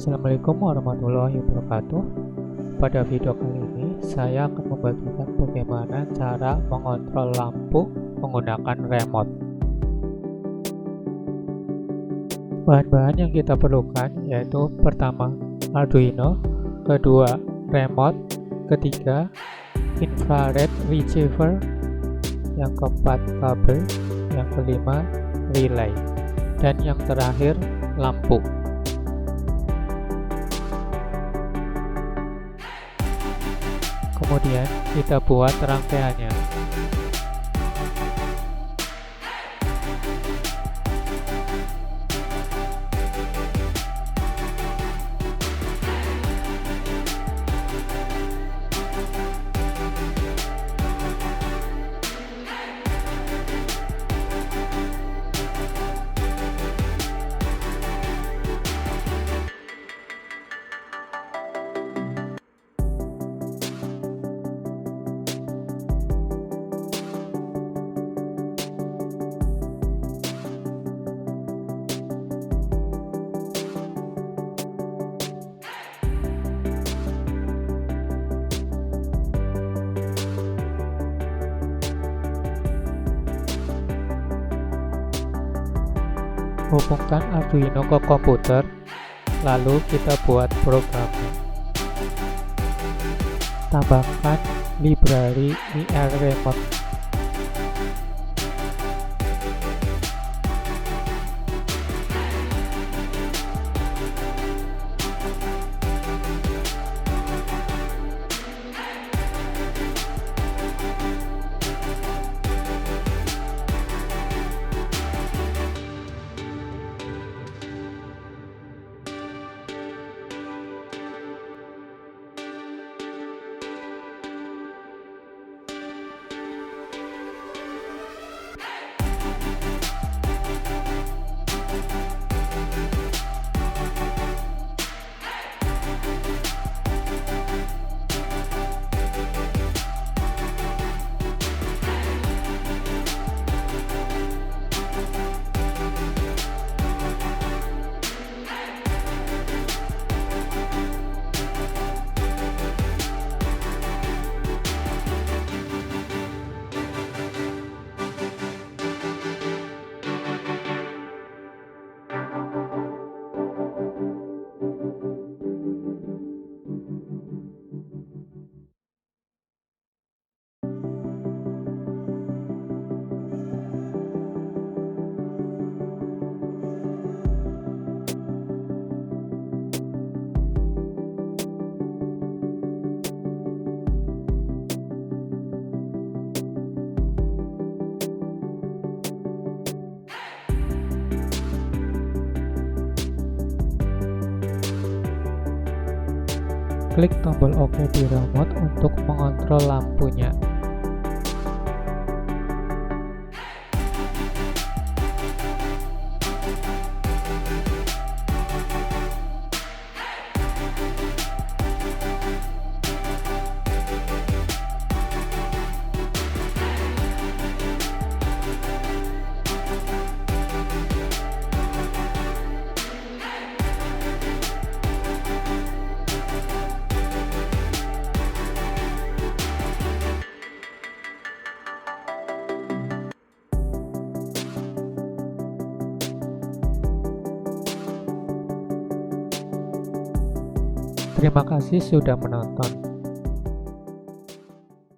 Assalamualaikum warahmatullahi wabarakatuh. Pada video kali ini saya akan membagikan bagaimana cara mengontrol lampu menggunakan remote. Bahan-bahan yang kita perlukan yaitu pertama Arduino, kedua remote, ketiga infrared receiver, yang keempat kabel, yang kelima relay, dan yang terakhir lampu. Kemudian kita buat rangkaiannya. Hubungkan Arduino ke komputer, lalu kita buat programnya. Tambahkan library IR Remote. Klik tombol OK di remote untuk mengontrol lampunya. Terima kasih sudah menonton.